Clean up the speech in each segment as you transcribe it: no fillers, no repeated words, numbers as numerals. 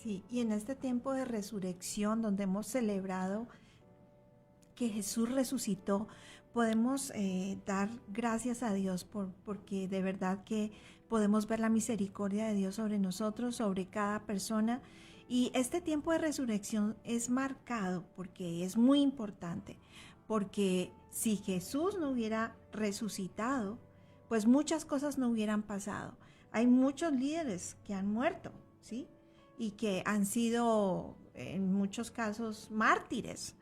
Sí, y en este tiempo de resurrección donde hemos celebrado que Jesús resucitó, podemos dar gracias a Dios porque de verdad que podemos ver la misericordia de Dios sobre nosotros, sobre cada persona. Y este tiempo de resurrección es marcado porque es muy importante, porque si Jesús no hubiera resucitado, pues muchas cosas no hubieran pasado. Hay muchos líderes que han muerto, ¿sí? Y que han sido en muchos casos mártires,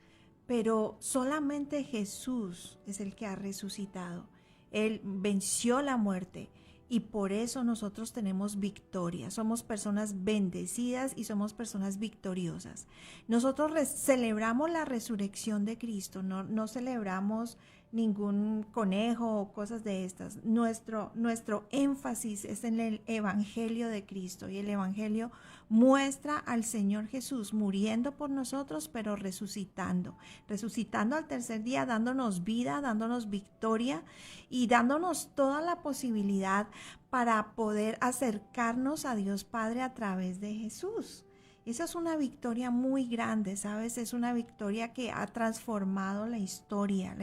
pero solamente Jesús es el que ha resucitado. Él venció la muerte y por eso nosotros tenemos victoria. Somos personas bendecidas y somos personas victoriosas. Nosotros celebramos la resurrección de Cristo, no celebramos ningún conejo o cosas de estas. Nuestro énfasis es en el Evangelio de Cristo, y el Evangelio muestra al Señor Jesús muriendo por nosotros, pero resucitando al tercer día, dándonos vida, dándonos victoria y dándonos toda la posibilidad para poder acercarnos a Dios Padre a través de Jesús. Esa es una victoria muy grande, ¿sabes? Es una victoria que ha transformado la historia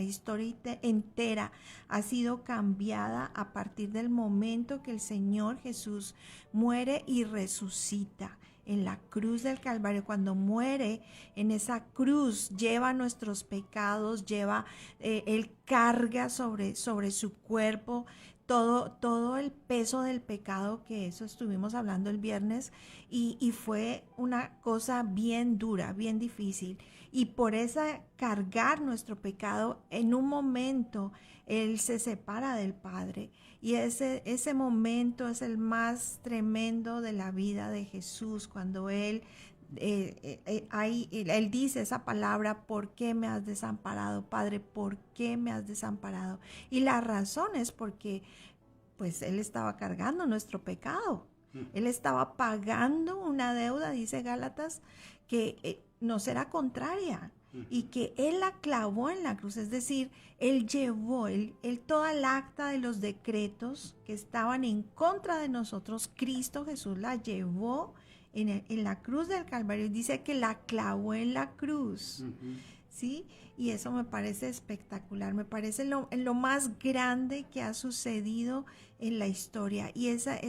entera ha sido cambiada a partir del momento que el Señor Jesús muere y resucita en la cruz del Calvario. Cuando muere en esa cruz, lleva nuestros pecados, Él carga sobre su cuerpo todo el peso del pecado, que eso estuvimos hablando el viernes, y fue una cosa bien dura, bien difícil. Y por esa cargar nuestro pecado, en un momento Él se separa del Padre. Y ese momento es el más tremendo de la vida de Jesús, cuando Él dice esa palabra: ¿por qué me has desamparado, Padre? ¿Por qué me has desamparado? Y la razón es porque pues Él estaba cargando nuestro pecado. Él estaba pagando una deuda, dice Gálatas, que nos era contraria, y que Él la clavó en la cruz. Es decir, Él llevó toda el acta de los decretos que estaban en contra de nosotros. Cristo Jesús la llevó en la cruz del Calvario. Dice que la clavó en la cruz, ¿sí? Y eso me parece espectacular, me parece lo más grande que ha sucedido en la historia. Y esa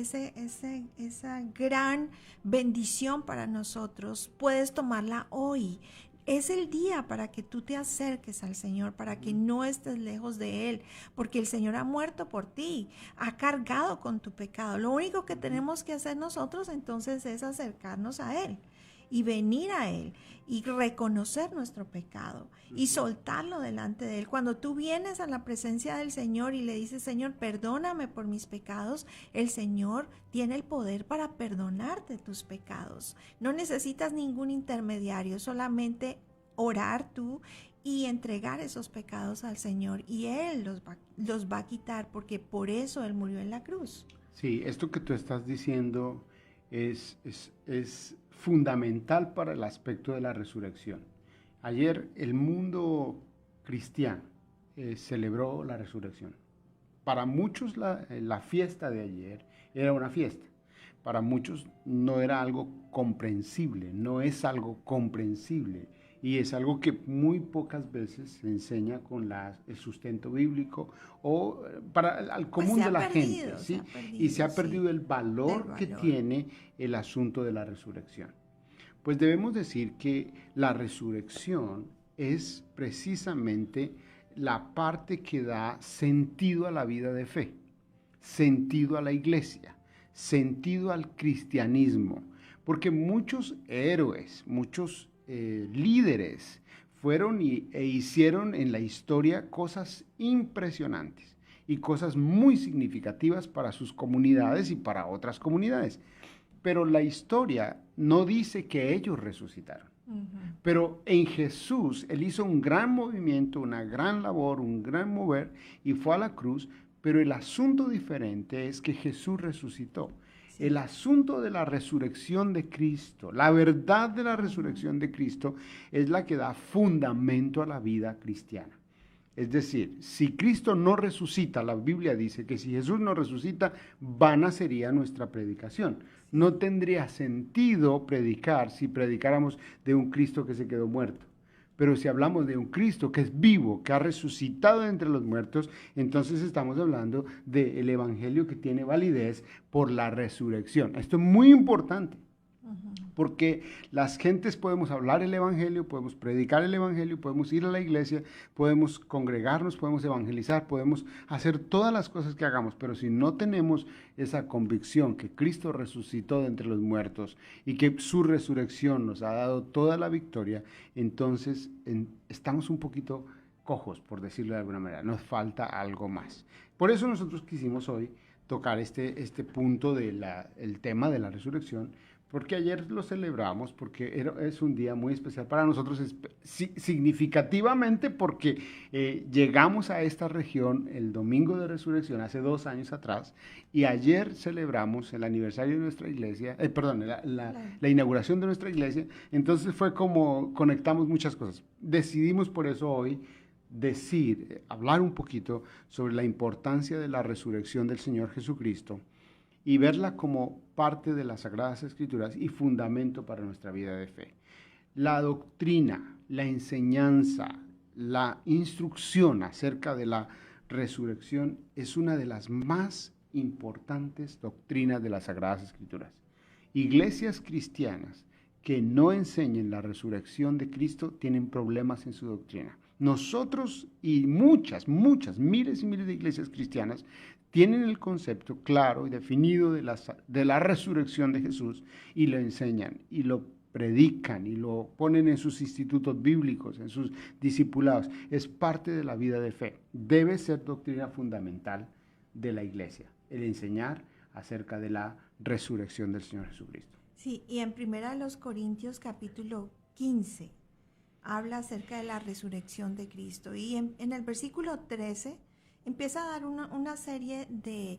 gran bendición para nosotros puedes tomarla hoy. Es el día para que tú te acerques al Señor, para que no estés lejos de Él, porque el Señor ha muerto por ti, ha cargado con tu pecado. Lo único que tenemos que hacer nosotros entonces es acercarnos a Él y venir a Él y reconocer nuestro pecado y soltarlo delante de Él. Cuando tú vienes a la presencia del Señor y le dices: Señor, perdóname por mis pecados, el Señor tiene el poder para perdonarte tus pecados. No necesitas ningún intermediario, solamente orar tú y entregar esos pecados al Señor, y Él los va a quitar, porque por eso Él murió en la cruz. Sí, esto que tú estás diciendo es fundamental para el aspecto de la resurrección. Ayer el mundo cristiano celebró la resurrección. Para muchos la fiesta de ayer era una fiesta. Para muchos no era algo comprensible, no es algo comprensible. Y es algo que muy pocas veces se enseña con el sustento bíblico o al común de la gente, ¿sí? Y se ha perdido el valor que tiene el asunto de la resurrección. Pues debemos decir que la resurrección es precisamente la parte que da sentido a la vida de fe, sentido a la iglesia, sentido al cristianismo, porque muchos héroes, muchos líderes fueron e hicieron en la historia cosas impresionantes y cosas muy significativas para sus comunidades y para otras comunidades. Pero la historia no dice que ellos resucitaron. Pero en Jesús, Él hizo un gran movimiento, una gran labor, un gran mover, y fue a la cruz. Pero el asunto diferente es que Jesús resucitó. El asunto de la resurrección de Cristo, la verdad de la resurrección de Cristo, es la que da fundamento a la vida cristiana. Es decir, si Cristo no resucita, la Biblia dice que si Jesús no resucita, vana sería nuestra predicación. No tendría sentido predicar si predicáramos de un Cristo que se quedó muerto. Pero si hablamos de un Cristo que es vivo, que ha resucitado de entre los muertos, entonces estamos hablando del evangelio que tiene validez por la resurrección. Esto es muy importante. Porque las gentes podemos hablar el evangelio, podemos predicar el evangelio, podemos ir a la iglesia, podemos congregarnos, podemos evangelizar, podemos hacer todas las cosas que hagamos, pero si no tenemos esa convicción que Cristo resucitó de entre los muertos y que su resurrección nos ha dado toda la victoria, entonces estamos un poquito cojos, por decirlo de alguna manera, nos falta algo más. Por eso nosotros quisimos hoy tocar este punto del tema de la resurrección, porque ayer lo celebramos, porque es un día muy especial para nosotros, significativamente porque llegamos a esta región el domingo de resurrección hace 2 años atrás, y ayer celebramos el aniversario de nuestra iglesia, la inauguración de nuestra iglesia. Entonces fue como conectamos muchas cosas. Decidimos por eso hoy hablar un poquito sobre la importancia de la resurrección del Señor Jesucristo y verla como parte de las Sagradas Escrituras y fundamento para nuestra vida de fe. La doctrina, la enseñanza, la instrucción acerca de la resurrección es una de las más importantes doctrinas de las Sagradas Escrituras. Iglesias cristianas que no enseñen la resurrección de Cristo tienen problemas en su doctrina. Nosotros y muchas, miles y miles de iglesias cristianas tienen el concepto claro y definido de la resurrección de Jesús y lo enseñan y lo predican y lo ponen en sus institutos bíblicos, en sus discipulados. Es parte de la vida de fe. Debe ser doctrina fundamental de la iglesia, el enseñar acerca de la resurrección del Señor Jesucristo. Sí, y en 1 Corintios capítulo 15 habla acerca de la resurrección de Cristo. Y en el versículo 13 empieza a dar una serie de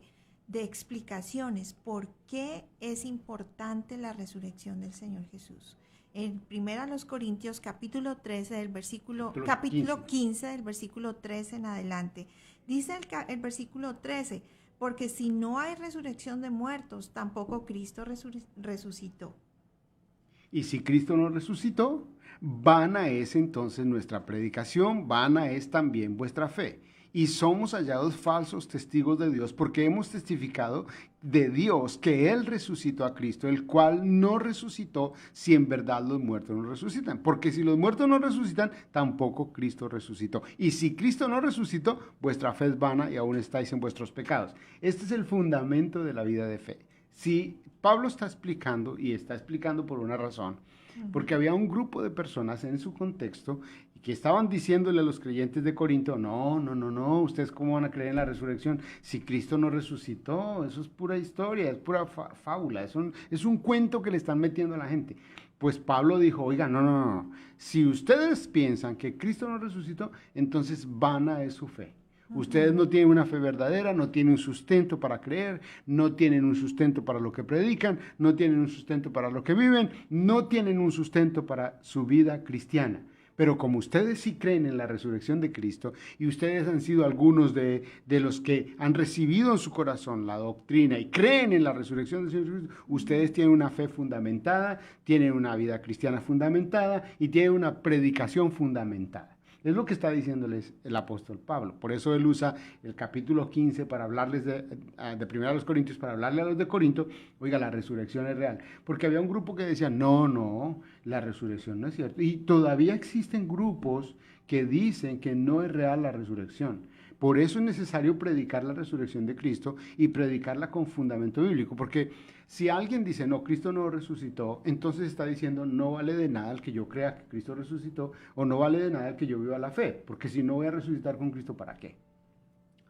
explicaciones por qué es importante la resurrección del Señor Jesús. En 1 Corintios capítulo 13 del capítulo 15 del versículo 13 en adelante, dice el versículo 13, porque si no hay resurrección de muertos, tampoco Cristo resucitó. Y si Cristo no resucitó, vana es entonces nuestra predicación, vana es también vuestra fe. Y somos hallados falsos testigos de Dios porque hemos testificado de Dios que Él resucitó a Cristo, el cual no resucitó si en verdad los muertos no resucitan. Porque si los muertos no resucitan, tampoco Cristo resucitó. Y si Cristo no resucitó, vuestra fe es vana y aún estáis en vuestros pecados. Este es el fundamento de la vida de fe. Si Pablo está explicando, y está explicando por una razón, porque había un grupo de personas en su contexto que estaban diciéndole a los creyentes de Corinto, no, ustedes cómo van a creer en la resurrección si Cristo no resucitó, eso es pura historia, es pura fábula, es un cuento que le están metiendo a la gente. Pues Pablo dijo, oiga, no, si ustedes piensan que Cristo no resucitó, entonces vana es su fe. Ustedes no tienen una fe verdadera, no tienen un sustento para creer, no tienen un sustento para lo que predican, no tienen un sustento para lo que viven, no tienen un sustento para su vida cristiana. Pero como ustedes sí creen en la resurrección de Cristo y ustedes han sido algunos de los que han recibido en su corazón la doctrina y creen en la resurrección del Señor Jesucristo, ustedes tienen una fe fundamentada, tienen una vida cristiana fundamentada y tienen una predicación fundamentada. Es lo que está diciéndoles el apóstol Pablo. Por eso él usa el capítulo 15 para hablarles de 1 Corintios, para hablarle a los de Corinto, oiga, la resurrección es real. Porque había un grupo que decía, no, la resurrección no es cierto. Y todavía existen grupos que dicen que no es real la resurrección. Por eso es necesario predicar la resurrección de Cristo y predicarla con fundamento bíblico. Porque si alguien dice, no, Cristo no resucitó, entonces está diciendo, no vale de nada el que yo crea que Cristo resucitó, o no vale de nada el que yo viva la fe. Porque si no voy a resucitar con Cristo, ¿para qué?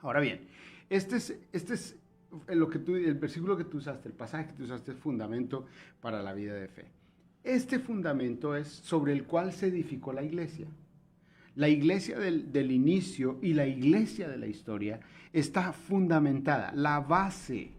Ahora bien, este es el versículo que tú usaste, el pasaje que tú usaste es fundamento para la vida de fe. Este fundamento es sobre el cual se edificó la iglesia. La iglesia del inicio y la iglesia de la historia está fundamentada. La base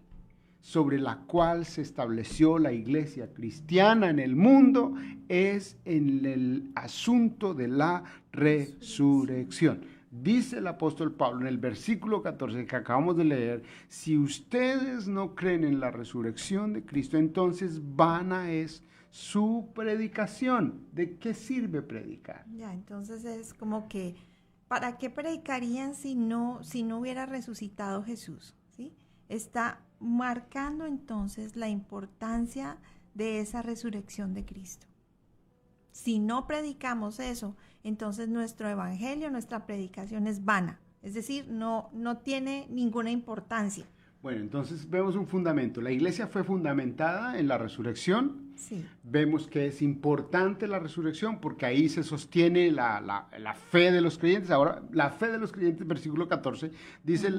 sobre la cual se estableció la iglesia cristiana en el mundo es en el asunto de la resurrección. Dice el apóstol Pablo en el versículo 14 que acabamos de leer, si ustedes no creen en la resurrección de Cristo, entonces vana es su predicación. ¿De qué sirve predicar? Ya, entonces es como que, ¿para qué predicarían si no hubiera resucitado Jesús? ¿Sí? Está marcando entonces la importancia de esa resurrección de Cristo. Si no predicamos eso, entonces nuestro evangelio, nuestra predicación es vana. Es decir, no tiene ninguna importancia. Bueno, entonces vemos un fundamento. La iglesia fue fundamentada en la resurrección. Sí. Vemos que es importante la resurrección porque ahí se sostiene la fe de los creyentes. Ahora, la fe de los creyentes, versículo 14, dice,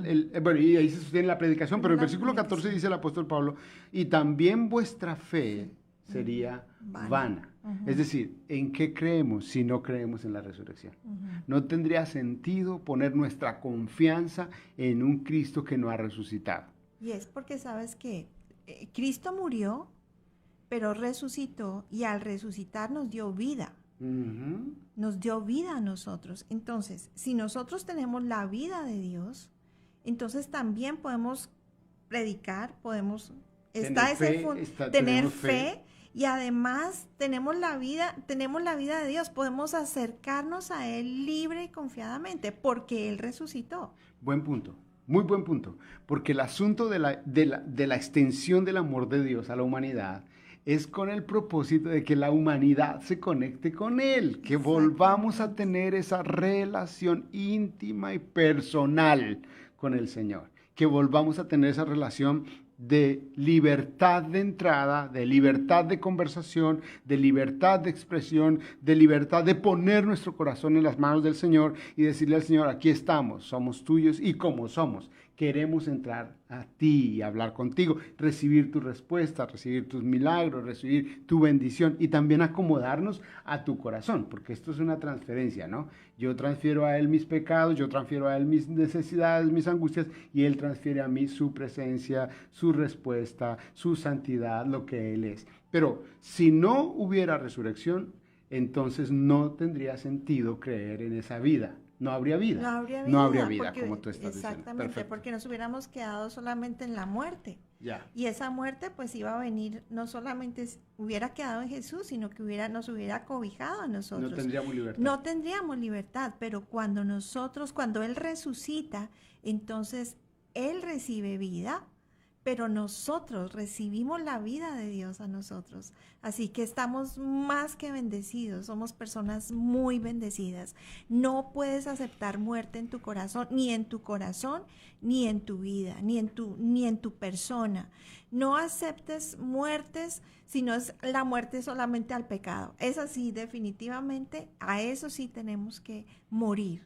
bueno, y ahí se sostiene la predicación, pero el versículo 14 dice el apóstol Pablo, y también vuestra fe sería vana. Es decir, ¿en qué creemos si no creemos en la resurrección? No tendría sentido poner nuestra confianza en un Cristo que no ha resucitado. Y es porque sabes que Cristo murió, pero resucitó, y al resucitar nos dio vida. Nos dio vida a nosotros. Entonces, si nosotros tenemos la vida de Dios, entonces también podemos predicar, podemos tener fe. Y además tenemos la vida de Dios, podemos acercarnos a Él libre y confiadamente, porque Él resucitó. Buen punto, muy buen punto, porque el asunto de la extensión del amor de Dios a la humanidad es con el propósito de que la humanidad se conecte con Él, que volvamos a tener esa relación íntima y personal con el Señor, que volvamos a tener esa relación de libertad de entrada, de libertad de conversación, de libertad de expresión, de libertad de poner nuestro corazón en las manos del Señor y decirle al Señor, aquí estamos, somos tuyos y como somos, queremos entrar a ti y hablar contigo, recibir tu respuesta, recibir tus milagros, recibir tu bendición y también acomodarnos a tu corazón, porque esto es una transferencia, ¿no? Yo transfiero a Él mis pecados, yo transfiero a Él mis necesidades, mis angustias, y Él transfiere a mí su presencia, su respuesta, su santidad, lo que Él es. Pero si no hubiera resurrección, entonces no tendría sentido creer en esa vida. No habría vida. No habría vida, porque, como tú estás diciendo. Exactamente, porque nos hubiéramos quedado solamente en la muerte. Ya. Y esa muerte pues iba a venir, no solamente hubiera quedado en Jesús, sino que nos hubiera cobijado a nosotros. No tendríamos libertad. No tendríamos libertad, pero cuando Él resucita, entonces Él recibe vida, pero nosotros recibimos la vida de Dios a nosotros. Así que estamos más que bendecidos, somos personas muy bendecidas. No puedes aceptar muerte en tu corazón, ni en tu vida, ni en tu persona. No aceptes muertes, sino es la muerte solamente al pecado. Es así, definitivamente, a eso sí tenemos que morir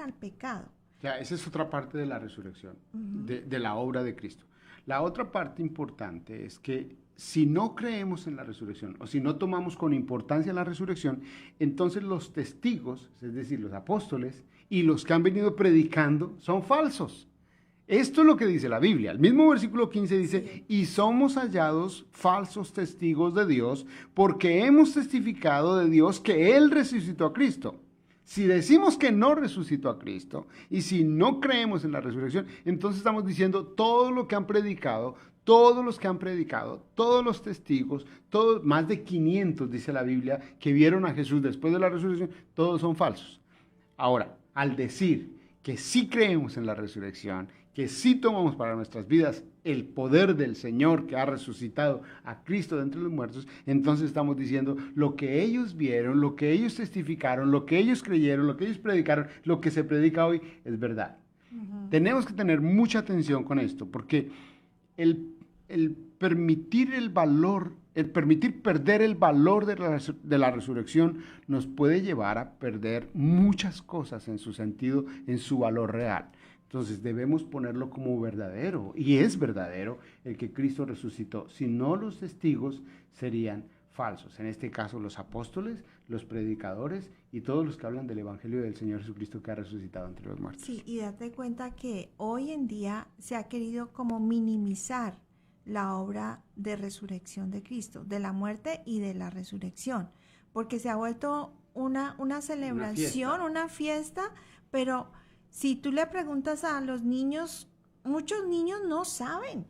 al pecado. Ya, esa es otra parte de la resurrección, de la obra de Cristo. La otra parte importante es que si no creemos en la resurrección o si no tomamos con importancia la resurrección, entonces los testigos, es decir, los apóstoles y los que han venido predicando son falsos. Esto es lo que dice la Biblia. El mismo versículo 15 dice, y somos hallados falsos testigos de Dios porque hemos testificado de Dios que Él resucitó a Cristo. Si decimos que no resucitó a Cristo y si no creemos en la resurrección, entonces estamos diciendo todo lo que han predicado, todos los testigos, más de 500, dice la Biblia, que vieron a Jesús después de la resurrección, todos son falsos. Ahora, al decir que sí creemos en la resurrección, que sí tomamos para nuestras vidas el poder del Señor que ha resucitado a Cristo de entre los muertos, entonces estamos diciendo lo que ellos vieron, lo que ellos testificaron, lo que ellos creyeron, lo que ellos predicaron, lo que se predica hoy es verdad. Tenemos que tener mucha atención con esto, porque el permitir perder el valor de la resurrección nos puede llevar a perder muchas cosas en su sentido, en su valor real. Entonces debemos ponerlo como verdadero, y es verdadero el que Cristo resucitó. Si no, los testigos serían falsos. En este caso, los apóstoles, los predicadores y todos los que hablan del Evangelio del Señor Jesucristo que ha resucitado entre los muertos. Sí, y date cuenta que hoy en día se ha querido como minimizar la obra de resurrección de Cristo, de la muerte y de la resurrección, porque se ha vuelto una celebración, una fiesta pero si tú le preguntas a los niños, muchos niños no saben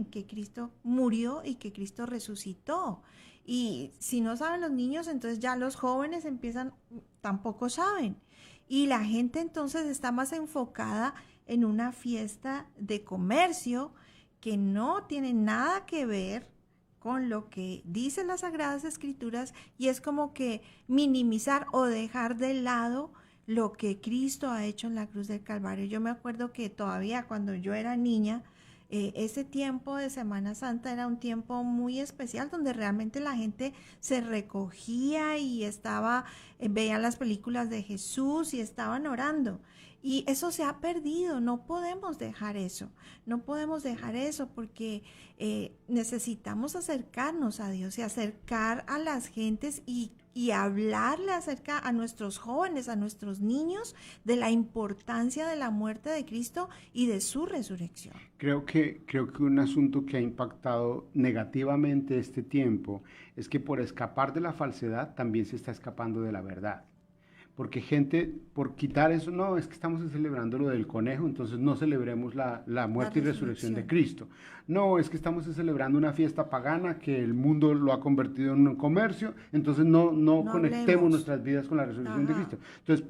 que Cristo murió y que Cristo resucitó. Y si no saben los niños, entonces ya los jóvenes tampoco saben. Y la gente entonces está más enfocada en una fiesta de comercio que no tiene nada que ver con lo que dicen las Sagradas Escrituras, y es como que minimizar o dejar de lado lo que Cristo ha hecho en la cruz del Calvario. Yo me acuerdo que todavía cuando yo era niña, ese tiempo de Semana Santa era un tiempo muy especial donde realmente la gente se recogía y veían las películas de Jesús y estaban orando. Y eso se ha perdido, no podemos dejar eso, porque necesitamos acercarnos a Dios y acercar a las gentes y hablarle acerca a nuestros jóvenes, a nuestros niños, de la importancia de la muerte de Cristo y de su resurrección. Creo que un asunto que ha impactado negativamente este tiempo es que por escapar de la falsedad también se está escapando de la verdad. Porque gente, por quitar eso, no, es que estamos celebrando lo del conejo, entonces no celebremos la muerte y resurrección de Cristo. No, es que estamos celebrando una fiesta pagana que el mundo lo ha convertido en un comercio, entonces no conectemos hablemos nuestras vidas con la resurrección de Cristo. Entonces,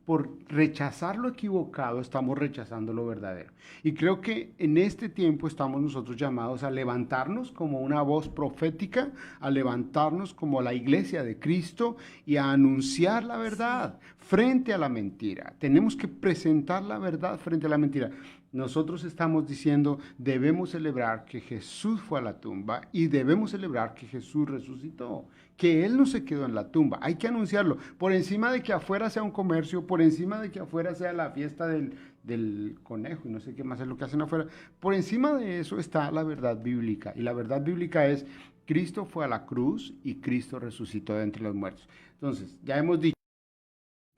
por rechazar lo equivocado, estamos rechazando lo verdadero. Y creo que en este tiempo estamos nosotros llamados a levantarnos como una voz profética, a levantarnos como la iglesia de Cristo y a anunciar la verdad frente a la mentira. Tenemos que presentar la verdad frente a la mentira. Nosotros estamos diciendo, debemos celebrar que Jesús fue a la tumba y debemos celebrar que Jesús resucitó, que Él no se quedó en la tumba. Hay que anunciarlo, por encima de que afuera sea un comercio, por encima de que afuera sea la fiesta del conejo y no sé qué más es lo que hacen afuera. Por encima de eso está la verdad bíblica, y la verdad bíblica es, Cristo fue a la cruz y Cristo resucitó de entre los muertos. Entonces, ya hemos dicho,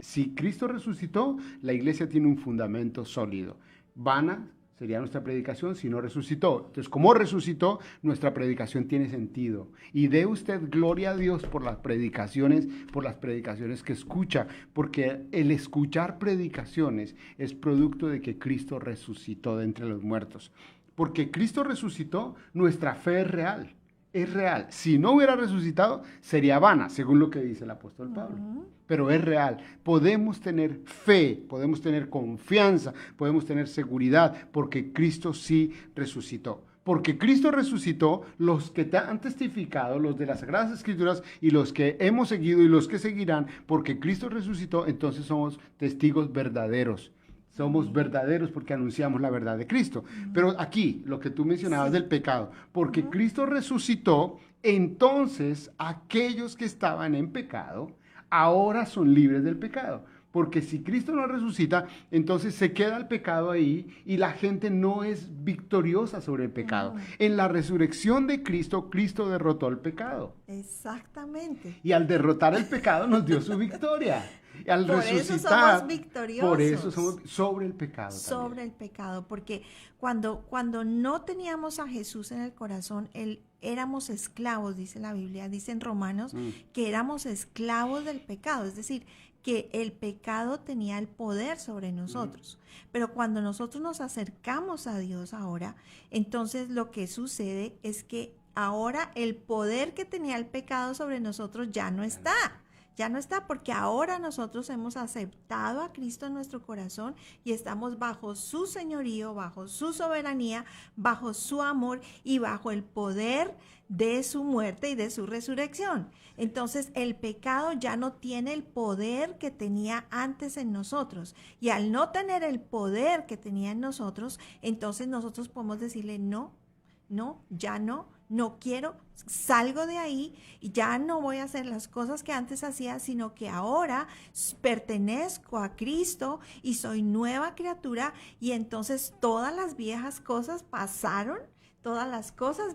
si Cristo resucitó, la iglesia tiene un fundamento sólido. Vana sería nuestra predicación si no resucitó. Entonces, como resucitó, nuestra predicación tiene sentido. Y dé usted gloria a Dios por las predicaciones que escucha, porque el escuchar predicaciones es producto de que Cristo resucitó de entre los muertos. Porque Cristo resucitó, nuestra fe es real. Es real. Si no hubiera resucitado, sería vana, según lo que dice el apóstol Pablo. Pero es real. Podemos tener fe, podemos tener confianza, podemos tener seguridad, porque Cristo sí resucitó. Porque Cristo resucitó, los que han testificado, los de las Sagradas Escrituras y los que hemos seguido y los que seguirán, porque Cristo resucitó, entonces somos testigos verdaderos. Somos verdaderos porque anunciamos la verdad de Cristo. Pero aquí, lo que tú mencionabas del pecado, porque Cristo resucitó, entonces aquellos que estaban en pecado ahora son libres del pecado. Porque si Cristo no resucita, entonces se queda el pecado ahí y la gente no es victoriosa sobre el pecado. En la resurrección de Cristo, Cristo derrotó el pecado. Exactamente. Y al derrotar el pecado nos dio su victoria. Y al por resucitar, eso somos victoriosos. Por eso somos sobre el pecado. Sobre el pecado, porque cuando no teníamos a Jesús en el corazón, éramos esclavos, dice la Biblia, dice en Romanos, que éramos esclavos del pecado, es decir, que el pecado tenía el poder sobre nosotros. Pero cuando nosotros nos acercamos a Dios ahora, entonces lo que sucede es que ahora el poder que tenía el pecado sobre nosotros ya no está. Ya no está, porque ahora nosotros hemos aceptado a Cristo en nuestro corazón y estamos bajo su señorío, bajo su soberanía, bajo su amor y bajo el poder de su muerte y de su resurrección. Entonces el pecado ya no tiene el poder que tenía antes en nosotros, y al no tener el poder que tenía en nosotros, entonces nosotros podemos decirle ya no quiero, salgo de ahí y ya no voy a hacer las cosas que antes hacía, sino que ahora pertenezco a Cristo y soy nueva criatura, y entonces todas las cosas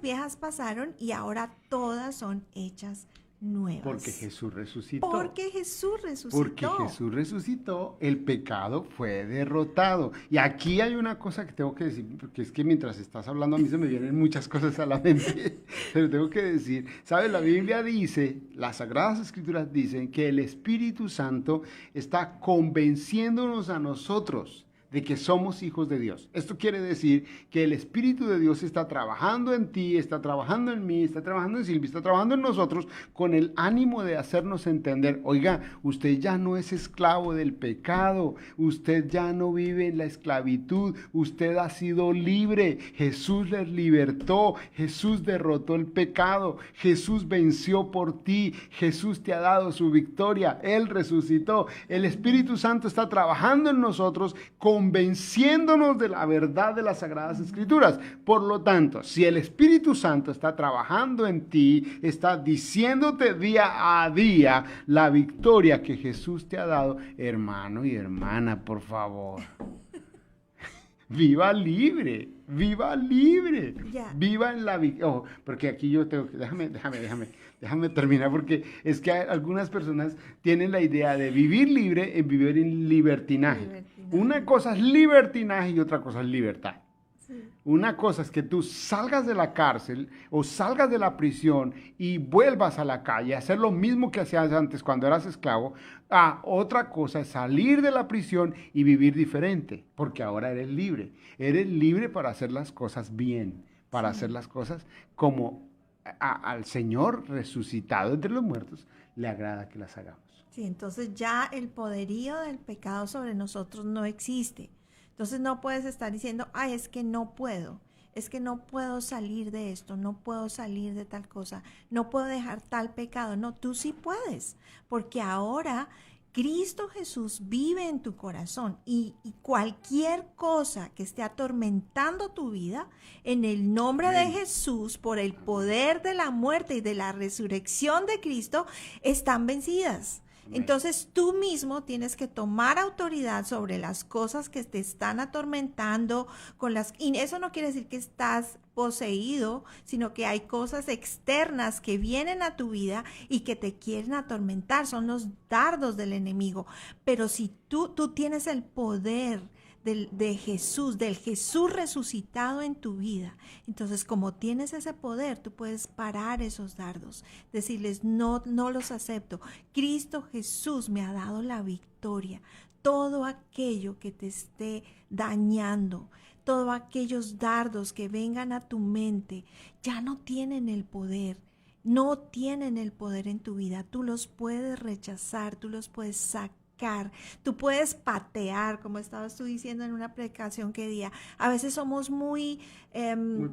viejas pasaron y ahora todas son hechas nuevas. Porque Jesús resucitó. Porque Jesús resucitó. Porque Jesús resucitó, el pecado fue derrotado. Y aquí hay una cosa que tengo que decir, porque es que mientras estás hablando a mí se me vienen muchas cosas a la mente, pero tengo que decir, ¿sabes? La Biblia dice, las Sagradas Escrituras dicen que el Espíritu Santo está convenciéndonos a nosotros de que somos hijos de Dios. Esto quiere decir que el Espíritu de Dios está trabajando en ti, está trabajando en mí, está trabajando en Silvia, está trabajando en nosotros con el ánimo de hacernos entender, oiga, usted ya no es esclavo del pecado, usted ya no vive en la esclavitud, usted ha sido libre, Jesús les libertó, Jesús derrotó el pecado, Jesús venció por ti, Jesús te ha dado su victoria, Él resucitó, el Espíritu Santo está trabajando en nosotros, convenciéndonos de la verdad de las Sagradas Escrituras. Por lo tanto, si el Espíritu Santo está trabajando en ti, está diciéndote día a día la victoria que Jesús te ha dado, hermano y hermana, por favor, viva libre, viva libre, viva en la victoria. Porque aquí yo tengo que, déjame terminar, porque es que algunas personas tienen la idea de vivir libre en vivir en libertinaje. Una cosa es libertinaje y otra cosa es libertad. Sí. Una cosa es que tú salgas de la cárcel o salgas de la prisión y vuelvas a la calle a hacer lo mismo que hacías antes cuando eras esclavo. Otra cosa es salir de la prisión y vivir diferente, porque ahora eres libre. Eres libre para hacer las cosas bien, para hacer las cosas como al Señor resucitado entre los muertos le agrada que las hagamos. Sí, entonces ya el poderío del pecado sobre nosotros no existe. Entonces no puedes estar diciendo, es que no puedo salir de esto, no puedo salir de tal cosa, no puedo dejar tal pecado. No, tú sí puedes, porque ahora Cristo Jesús vive en tu corazón y cualquier cosa que esté atormentando tu vida, en el nombre de Jesús, por el poder de la muerte y de la resurrección de Cristo, están vencidas. Entonces tú mismo tienes que tomar autoridad sobre las cosas que te están atormentando, y eso no quiere decir que estás poseído, sino que hay cosas externas que vienen a tu vida y que te quieren atormentar, son los dardos del enemigo. Pero si tú tienes el poder de Jesús, del Jesús resucitado en tu vida, entonces como tienes ese poder, tú puedes parar esos dardos, decirles no los acepto. Cristo Jesús me ha dado la victoria. Todo aquello que te esté dañando, todos aquellos dardos que vengan a tu mente, ya no tienen el poder. No tienen el poder en tu vida. Tú los puedes rechazar, tú los puedes sacar. Tú puedes patear, como estabas tú diciendo en una predicación que día. A veces somos muy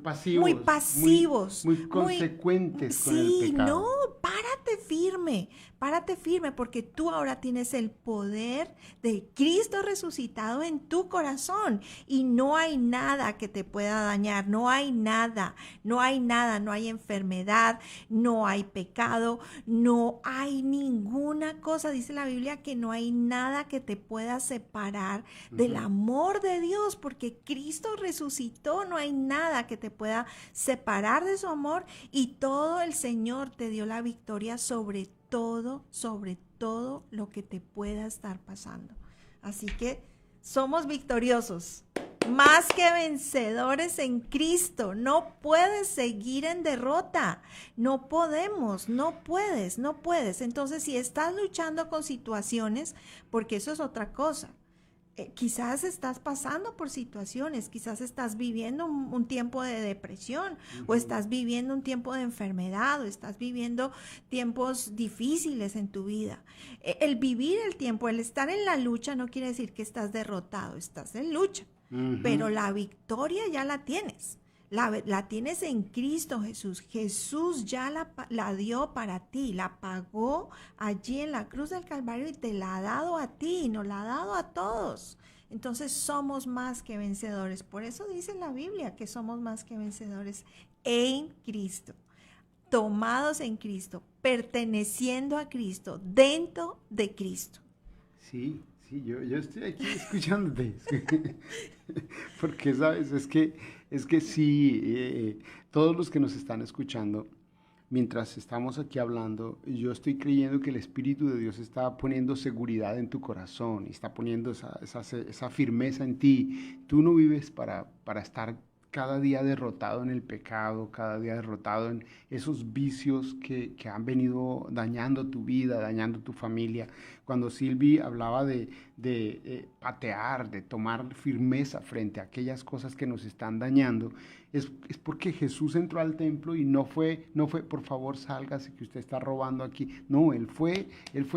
pasivos, muy consecuentes con el pecado. Sí, no, párate firme, porque tú ahora tienes el poder de Cristo resucitado en tu corazón y no hay nada que te pueda dañar, no hay nada, no hay enfermedad, no hay pecado, no hay ninguna cosa, dice la Biblia que no hay nada que te pueda separar del amor de Dios, porque Cristo resucitó, no hay nada que te pueda separar de su amor y todo el Señor te dio la victoria sobre todo lo que te pueda estar pasando. Así que somos victoriosos, más que vencedores en Cristo. No puedes seguir en derrota. No podemos, no puedes. Entonces, si estás luchando con situaciones, porque eso es otra cosa. Quizás estás pasando por situaciones, quizás estás viviendo un tiempo de depresión, o estás viviendo un tiempo de enfermedad, o estás viviendo tiempos difíciles en tu vida. El vivir el tiempo, el estar en la lucha no quiere decir que estás derrotado, estás en lucha, pero la victoria ya la tienes. La tienes en Cristo Jesús. Jesús ya la dio para ti, la pagó allí en la cruz del Calvario y te la ha dado a ti, nos la ha dado a todos. Entonces somos más que vencedores. Por eso dice la Biblia que somos más que vencedores en Cristo, tomados en Cristo, perteneciendo a Cristo, dentro de Cristo. Sí, yo estoy aquí escuchándote. Porque, ¿sabes? Es que sí, todos los que nos están escuchando, mientras estamos aquí hablando, yo estoy creyendo que el Espíritu de Dios está poniendo seguridad en tu corazón y está poniendo esa firmeza en ti. Tú no vives para estar cada día derrotado en el pecado, cada día derrotado en esos vicios que han venido dañando tu vida, dañando tu familia. Cuando Silvi hablaba de patear, de tomar firmeza frente a aquellas cosas que nos están dañando, es porque Jesús entró al templo y no fue, por favor, sálgase que usted está robando aquí. No, él fue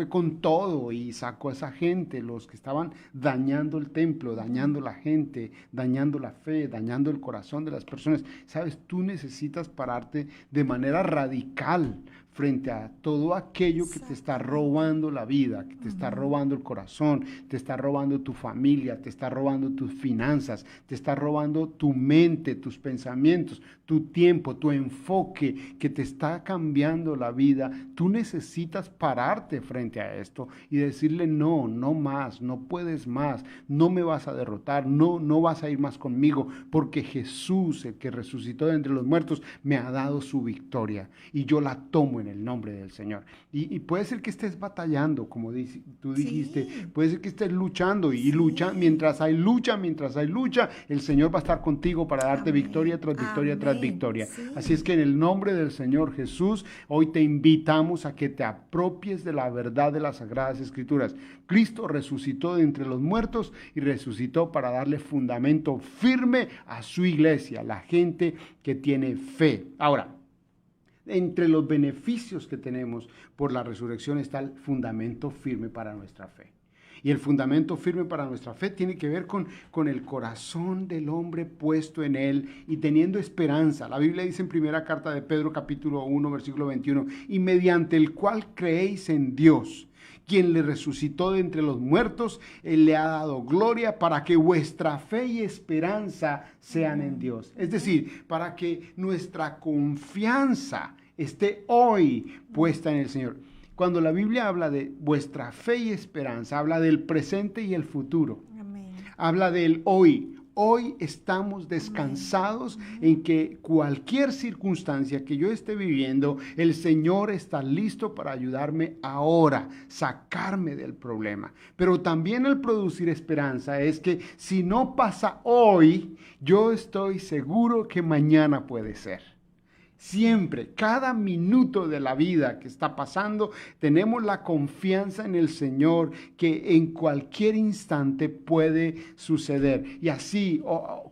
con todo y sacó a esa gente, los que estaban dañando el templo, dañando la gente, dañando la fe, dañando el corazón de las personas. Sabes, tú necesitas pararte de manera radical frente a todo aquello que te está robando la vida, que te está robando el corazón, te está robando tu familia, te está robando tus finanzas, te está robando tu mente, tus pensamientos, tu tiempo, tu enfoque, que te está cambiando la vida. Tú necesitas pararte frente a esto y decirle no, no más, no puedes más, no me vas a derrotar, no vas a ir más conmigo, porque Jesús, el que resucitó de entre los muertos, me ha dado su victoria y yo la tomo en el nombre del Señor. Y puede ser que estés batallando, como tú dijiste, puede ser que estés luchando y lucha, mientras hay lucha, el Señor va a estar contigo para darte victoria tras victoria tras victoria. Así es que en el nombre del Señor Jesús, hoy te invitamos a que te apropies de la verdad de las Sagradas Escrituras. Cristo resucitó de entre los muertos y resucitó para darle fundamento firme a su iglesia, la gente que tiene fe. Ahora, entre los beneficios que tenemos por la resurrección está el fundamento firme para nuestra fe. Y el fundamento firme para nuestra fe tiene que ver con el corazón del hombre puesto en él y teniendo esperanza. La Biblia dice en primera carta de Pedro capítulo 1 versículo 21, y mediante el cual creéis en Dios, quien le resucitó de entre los muertos, él le ha dado gloria para que vuestra fe y esperanza sean en Dios. Es decir, para que nuestra confianza esté hoy puesta en el Señor. Cuando la Biblia habla de vuestra fe y esperanza, habla del presente y el futuro. Amén. Habla del hoy. Hoy estamos descansados en que cualquier circunstancia que yo esté viviendo, el Señor está listo para ayudarme ahora, sacarme del problema. Pero también el producir esperanza es que si no pasa hoy, yo estoy seguro que mañana puede ser. Siempre, cada minuto de la vida que está pasando, tenemos la confianza en el Señor que en cualquier instante puede suceder. Y así,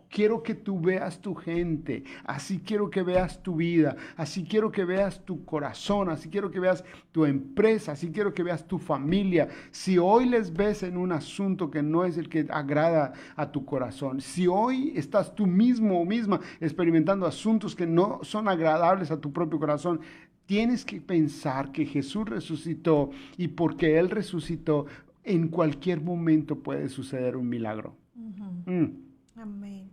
quiero que tú veas tu gente, así quiero que veas tu vida, así quiero que veas tu corazón, así quiero que veas tu empresa, así quiero que veas tu familia. Si hoy les ves en un asunto que no es el que agrada a tu corazón, si hoy estás tú mismo o misma experimentando asuntos que no son agradables a tu propio corazón, tienes que pensar que Jesús resucitó y porque Él resucitó, en cualquier momento puede suceder un milagro. Amén.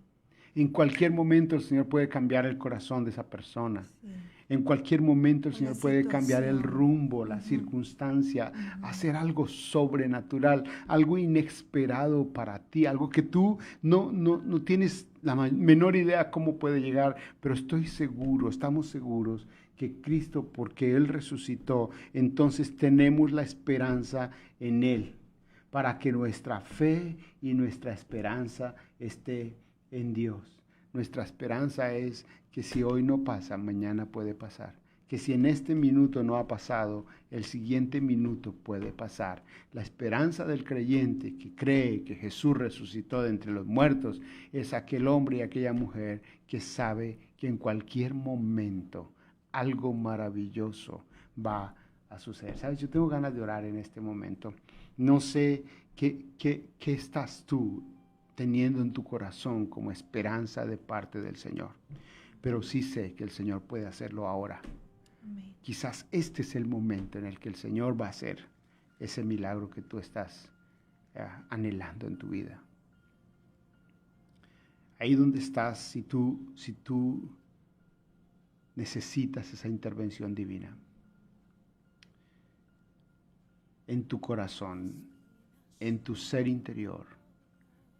En cualquier momento el Señor puede cambiar el corazón de esa persona. Sí. En cualquier momento el Señor puede cambiar el rumbo, la circunstancia, hacer algo sobrenatural, algo inesperado para ti, algo que tú no tienes la menor idea cómo puede llegar, pero estoy seguro, estamos seguros que Cristo, porque Él resucitó, entonces tenemos la esperanza en Él, para que nuestra fe y nuestra esperanza esté en Dios. Nuestra esperanza es que si hoy no pasa, mañana puede pasar. Que si en este minuto no ha pasado, el siguiente minuto puede pasar. La esperanza del creyente que cree que Jesús resucitó de entre los muertos es aquel hombre y aquella mujer que sabe que en cualquier momento algo maravilloso va a suceder. ¿Sabes? Yo tengo ganas de orar en este momento. No sé qué estás tú teniendo en tu corazón como esperanza de parte del Señor. Pero sí sé que el Señor puede hacerlo ahora. Amén. Quizás este es el momento en el que el Señor va a hacer ese milagro que tú estás anhelando en tu vida. Ahí donde estás, si tú necesitas esa intervención divina, en tu corazón, en tu ser interior,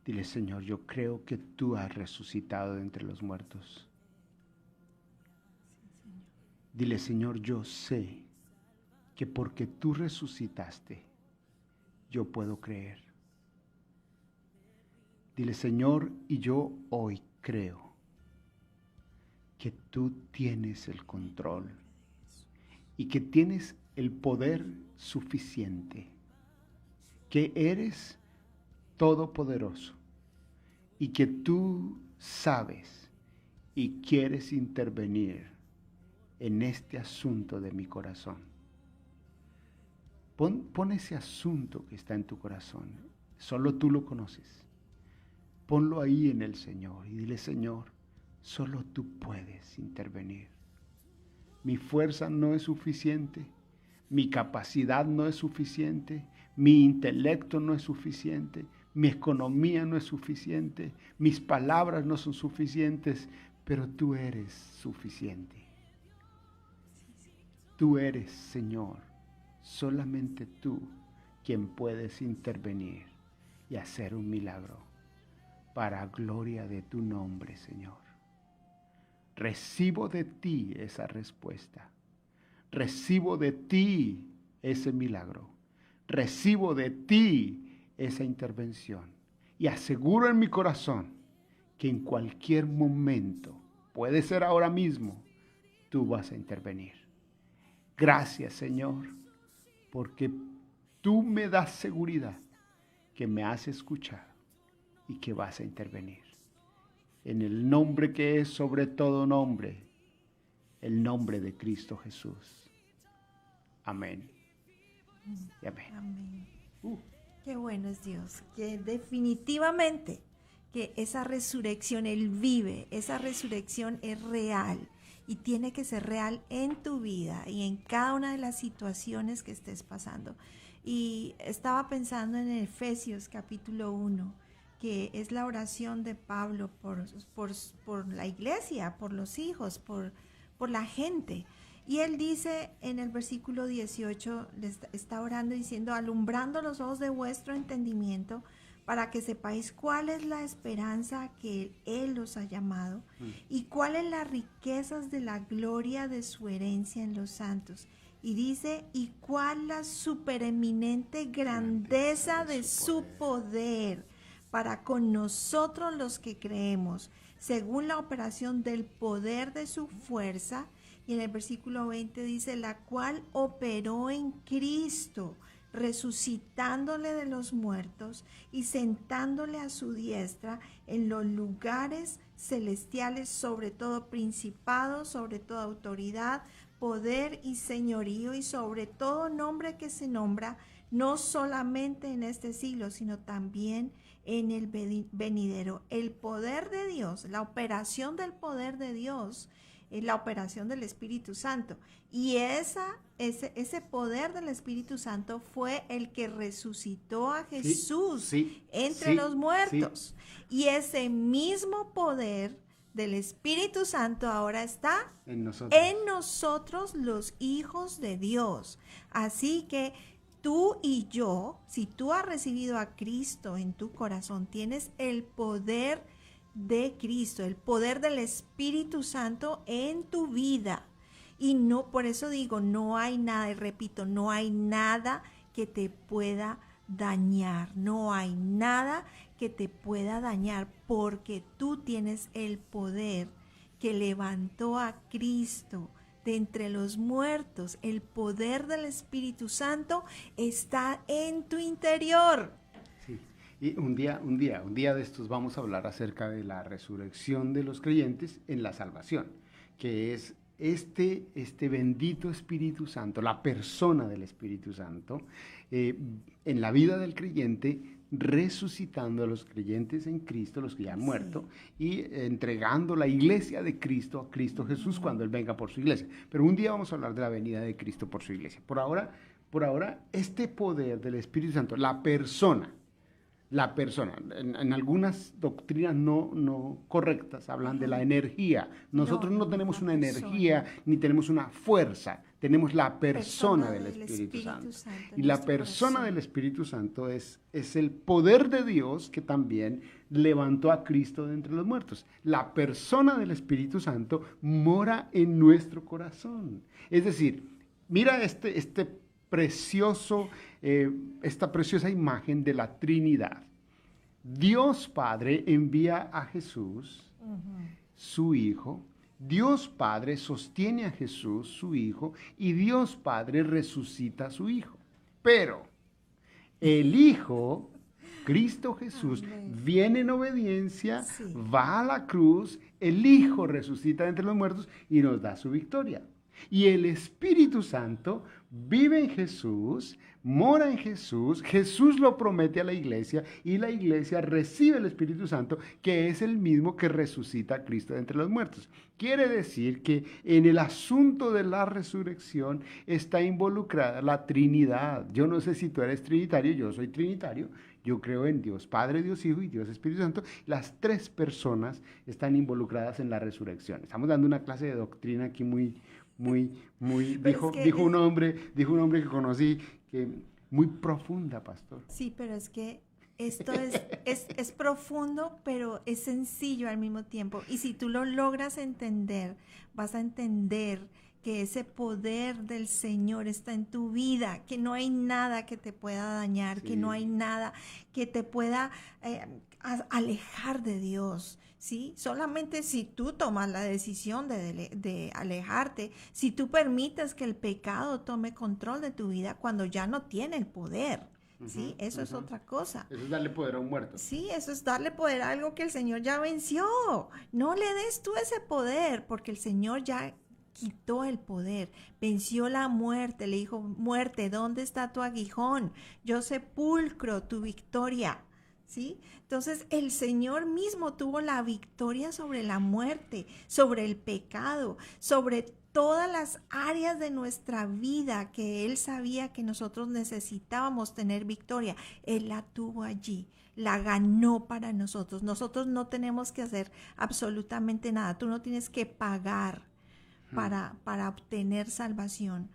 dile: Señor, yo creo que tú has resucitado de entre los muertos. Dile, Señor, yo sé que porque tú resucitaste, yo puedo creer. Dile, Señor, y yo hoy creo que tú tienes el control y que tienes el poder suficiente, que eres todopoderoso y que tú sabes y quieres intervenir en este asunto de mi corazón. Pon ese asunto que está en tu corazón, solo tú lo conoces. Ponlo ahí en el Señor y dile, Señor, solo tú puedes intervenir. Mi fuerza no es suficiente, mi capacidad no es suficiente, mi intelecto no es suficiente, mi economía no es suficiente, mis palabras no son suficientes, pero tú eres suficiente. Tú eres, Señor, solamente tú quien puedes intervenir y hacer un milagro para gloria de tu nombre, Señor. Recibo de ti esa respuesta. Recibo de ti ese milagro. Recibo de ti esa intervención. Y aseguro en mi corazón que en cualquier momento, puede ser ahora mismo, tú vas a intervenir. Gracias, Señor, porque tú me das seguridad que me has escuchado y que vas a intervenir. En el nombre que es sobre todo nombre, el nombre de Cristo Jesús. Amén. Y amén. Amén. Qué bueno es Dios, que definitivamente que esa resurrección Él vive, esa resurrección es real y tiene que ser real en tu vida y en cada una de las situaciones que estés pasando. Y estaba pensando en Efesios capítulo 1, que es la oración de Pablo por la iglesia, por los hijos, por la gente. Y él dice en el versículo 18, está orando diciendo, alumbrando los ojos de vuestro entendimiento, para que sepáis cuál es la esperanza que Él os ha llamado y cuáles las riquezas de la gloria de su herencia en los santos. Y dice, y cuál la supereminente grandeza de su poder para con nosotros los que creemos, según la operación del poder de su fuerza. Y en el versículo 20 dice, la cual operó en Cristo, resucitándole de los muertos y sentándole a su diestra en los lugares celestiales, sobre todo principado, sobre toda autoridad, poder y señorío, y sobre todo nombre que se nombra, no solamente en este siglo, sino también en el venidero. El poder de Dios, la operación del poder de Dios, es la operación del Espíritu Santo. Y ese poder del Espíritu Santo fue el que resucitó a Jesús entre los muertos. Y ese mismo poder del Espíritu Santo ahora está en nosotros los hijos de Dios. Así que tú y yo, si tú has recibido a Cristo en tu corazón, tienes el poder de Cristo, el poder del Espíritu Santo en tu vida. Y no, por eso digo, no hay nada, y repito, no hay nada que te pueda dañar, no hay nada que te pueda dañar, porque tú tienes el poder que levantó a Cristo de entre los muertos. El poder del Espíritu Santo está en tu interior. Sí. Y un día de estos vamos a hablar acerca de la resurrección de los creyentes en la salvación, que es este bendito Espíritu Santo, la persona del Espíritu Santo, en la vida del creyente, resucitando a los creyentes en Cristo, los que ya han muerto, y entregando la iglesia de Cristo a Cristo Jesús cuando Él venga por su iglesia. Pero un día vamos a hablar de la venida de Cristo por su iglesia. Por ahora, este poder del Espíritu Santo, la persona La persona, en algunas doctrinas no correctas hablan de la energía. Nosotros no tenemos una energía ni tenemos una fuerza, tenemos la persona del Espíritu Santo. Y la persona del Espíritu Santo es el poder de Dios que también levantó a Cristo de entre los muertos. La persona del Espíritu Santo mora en nuestro corazón. Es decir, mira esta preciosa imagen de la Trinidad. Dios Padre envía a Jesús, su Hijo. Dios Padre sostiene a Jesús, su Hijo, y Dios Padre resucita a su Hijo. Pero el Hijo, Cristo Jesús, viene en obediencia, va a la cruz, el Hijo resucita entre los muertos y nos da su victoria. Y el Espíritu Santo vive en Jesús, mora en Jesús, Jesús lo promete a la iglesia y la iglesia recibe el Espíritu Santo, que es el mismo que resucita a Cristo de entre los muertos. Quiere decir que en el asunto de la resurrección está involucrada la Trinidad. Yo no sé si tú eres trinitario, yo soy trinitario. Yo creo en Dios Padre, Dios Hijo y Dios Espíritu Santo. Las tres personas están involucradas en la resurrección. Estamos dando una clase de doctrina aquí muy dijo un hombre que conocí, que muy profunda, pastor. Sí, pero es que esto es profundo, pero es sencillo al mismo tiempo. Y si tú lo logras entender, vas a entender que ese poder del Señor está en tu vida, que no hay nada que te pueda dañar, que no hay nada que te pueda alejar de Dios, ¿sí? Solamente si tú tomas la decisión de alejarte, si tú permites que el pecado tome control de tu vida cuando ya no tiene el poder, ¿sí? Eso es otra cosa. Eso es darle poder a un muerto. Sí, eso es darle poder a algo que el Señor ya venció. No le des tú ese poder, porque el Señor ya quitó el poder, venció la muerte, le dijo: muerte, ¿dónde está tu aguijón? Yo sepulcro tu victoria, ¿sí? Entonces el Señor mismo tuvo la victoria sobre la muerte, sobre el pecado, sobre todas las áreas de nuestra vida que Él sabía que nosotros necesitábamos tener victoria. Él la tuvo allí, la ganó para nosotros. Nosotros no tenemos que hacer absolutamente nada. Tú no tienes que pagar para obtener salvación.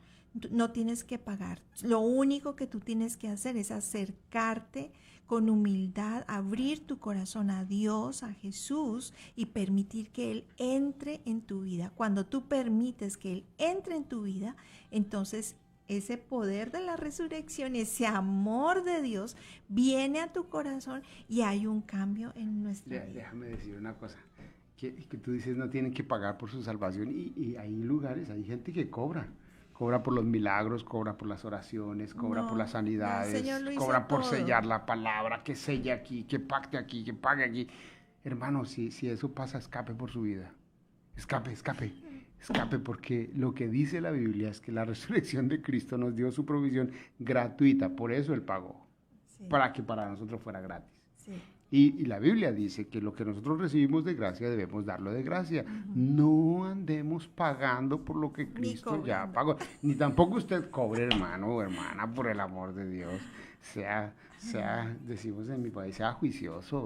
No tienes que pagar. Lo único que tú tienes que hacer es acercarte con humildad, abrir tu corazón a Dios, a Jesús, y permitir que Él entre en tu vida. Cuando tú permites que Él entre en tu vida, entonces ese poder de la resurrección, ese amor de Dios viene a tu corazón y hay un cambio en nuestra vida. Déjame decir una cosa. Que tú dices no tienen que pagar por su salvación y hay lugares, hay gente que cobra por los milagros, cobra por las oraciones, cobra por las sanidades, cobra por sellar la palabra, que selle aquí, que pacte aquí, que pague aquí. Hermano, si eso pasa, escape por su vida, escape, porque lo que dice la Biblia es que la resurrección de Cristo nos dio su provisión gratuita, por eso Él pagó, para que para nosotros fuera gratis. Sí. Y la Biblia dice que lo que nosotros recibimos de gracia debemos darlo de gracia. No andemos pagando por lo que Cristo ya pagó. Ni tampoco usted cobre, hermano o hermana, por el amor de Dios. Decimos en mi país, sea juiciosa,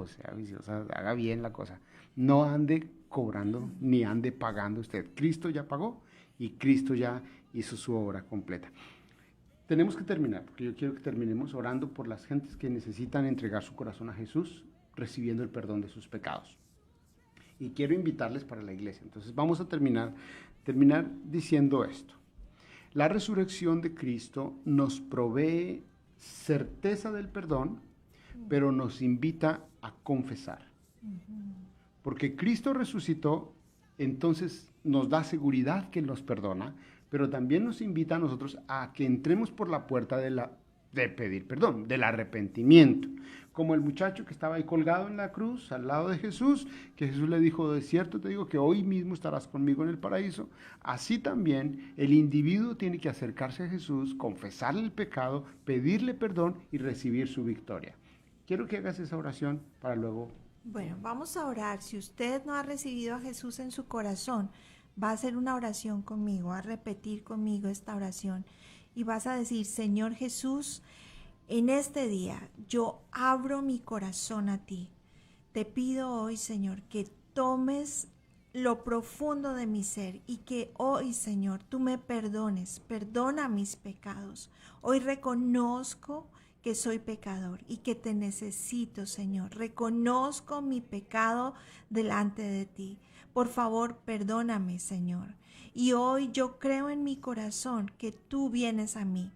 haga bien la cosa. No ande cobrando ni ande pagando usted. Cristo ya pagó y Cristo ya hizo su obra completa. Tenemos que terminar, porque yo quiero que terminemos orando por las gentes que necesitan entregar su corazón a Jesús, recibiendo el perdón de sus pecados. Y quiero invitarles para la iglesia. Entonces vamos a terminar diciendo esto. La resurrección de Cristo nos provee certeza del perdón, pero nos invita a confesar. Porque Cristo resucitó, entonces nos da seguridad que Él nos perdona, pero también nos invita a nosotros a que entremos por la puerta de pedir perdón, del arrepentimiento. Como el muchacho que estaba ahí colgado en la cruz, al lado de Jesús, que Jesús le dijo: de cierto te digo que hoy mismo estarás conmigo en el paraíso. Así también el individuo tiene que acercarse a Jesús, confesarle el pecado, pedirle perdón y recibir su victoria. Quiero que hagas esa oración para luego. Bueno, vamos a orar. Si usted no ha recibido a Jesús en su corazón, va a hacer una oración conmigo, a repetir conmigo esta oración. Y vas a decir: Señor Jesús, En este día yo abro mi corazón a ti. Te pido hoy, Señor, que tomes lo profundo de mi ser y que hoy, Señor, tú me perdones, perdona mis pecados. Hoy reconozco que soy pecador y que te necesito, Señor. Reconozco mi pecado delante de ti. Por favor, perdóname, Señor. Y hoy yo creo en mi corazón que tú vienes a mí.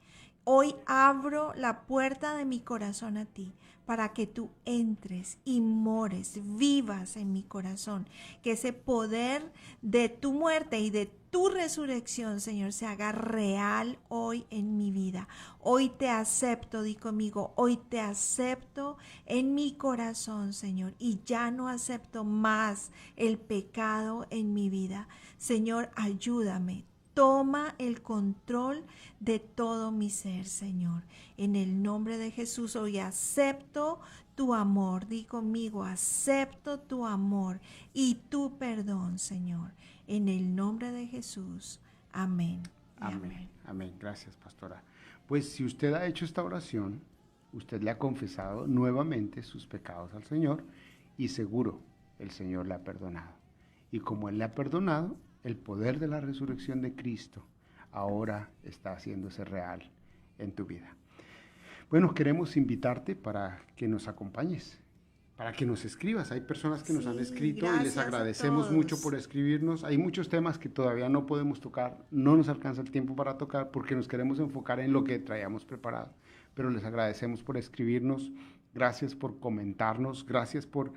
Hoy abro la puerta de mi corazón a ti para que tú entres y mores, vivas en mi corazón. Que ese poder de tu muerte y de tu resurrección, Señor, se haga real hoy en mi vida. Hoy te acepto, di conmigo, hoy te acepto en mi corazón, Señor, y ya no acepto más el pecado en mi vida. Señor, ayúdame. Toma el control de todo mi ser, Señor. En el nombre de Jesús, hoy acepto tu amor. Di conmigo, acepto tu amor y tu perdón, Señor. En el nombre de Jesús. Amén. Amén. Amén. Gracias, pastora. Pues si usted ha hecho esta oración, usted le ha confesado nuevamente sus pecados al Señor y seguro el Señor le ha perdonado. Y como Él le ha perdonado, el poder de la resurrección de Cristo ahora está haciéndose real en tu vida. Bueno, queremos invitarte para que nos acompañes, para que nos escribas. Hay personas que nos han escrito y les agradecemos mucho por escribirnos. Hay muchos temas que todavía no podemos tocar, no nos alcanza el tiempo para tocar porque nos queremos enfocar en lo que traíamos preparado. Pero les agradecemos por escribirnos, gracias por comentarnos, gracias por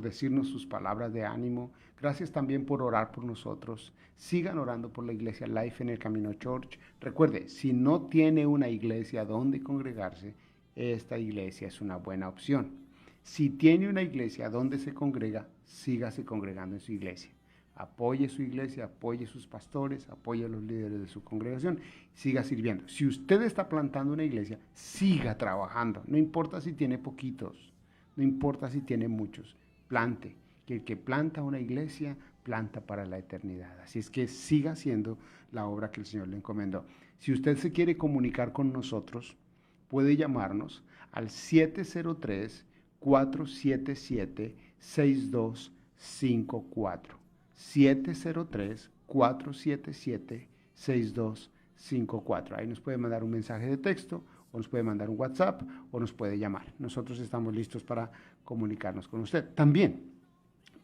decirnos sus palabras de ánimo. Gracias también por orar por nosotros. Sigan orando por la iglesia Life en el Camino Church. Recuerde, si no tiene una iglesia donde congregarse, esta iglesia es una buena opción. Si tiene una iglesia donde se congrega, sígase congregando en su iglesia. Apoye su iglesia, apoye sus pastores, apoye a los líderes de su congregación, siga sirviendo. Si usted está plantando una iglesia, siga trabajando. No importa si tiene poquitos, no importa si tiene muchos. Plante, que el que planta una iglesia, planta para la eternidad. Así es que siga haciendo la obra que el Señor le encomendó. Si usted se quiere comunicar con nosotros, puede llamarnos al 703-477-6254. 703-477-6254. Ahí nos puede mandar un mensaje de texto, o nos puede mandar un WhatsApp, o nos puede llamar. Nosotros estamos listos para comunicarnos con usted. También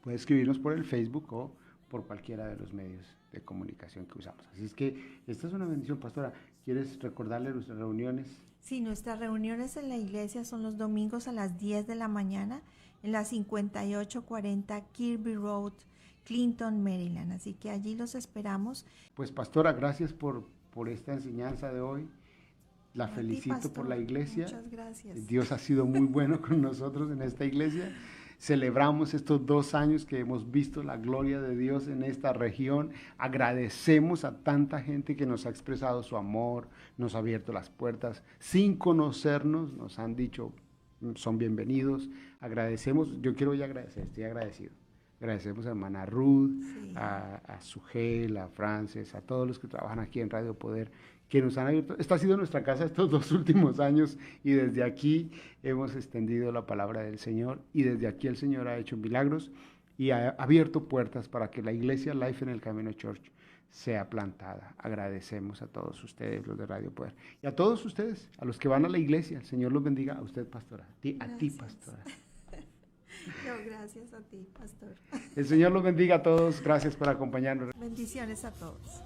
puede escribirnos por el Facebook o por cualquiera de los medios de comunicación que usamos. Así es que esta es una bendición, pastora. ¿Quieres recordarle nuestras reuniones? Sí, nuestras reuniones en la iglesia son los domingos a las 10 de la mañana en la 5840 Kirby Road, Clinton, Maryland. Así que allí los esperamos. Pues, pastora, gracias por esta enseñanza de hoy. La felicito por la iglesia. Muchas gracias. Dios ha sido muy bueno con nosotros en esta iglesia. Celebramos estos 2 años que hemos visto la gloria de Dios en esta región. Agradecemos a tanta gente que nos ha expresado su amor, nos ha abierto las puertas. Sin conocernos, nos han dicho, son bienvenidos. Agradecemos, yo quiero ya agradecer, estoy agradecido. Agradecemos a hermana Ruth, sí, a Sugel, a Frances, a todos los que trabajan aquí en Radio Poder, que nos han abierto. Esta ha sido nuestra casa estos 2 últimos años y desde aquí hemos extendido la palabra del Señor y desde aquí el Señor ha hecho milagros y ha abierto puertas para que la iglesia Life en el Camino Church sea plantada. Agradecemos a todos ustedes, los de Radio Poder, y a todos ustedes, a los que van a la iglesia. El Señor los bendiga. A usted, pastora, a ti, pastora. No, gracias a ti, pastor. El Señor los bendiga a todos. Gracias por acompañarnos. Bendiciones a todos.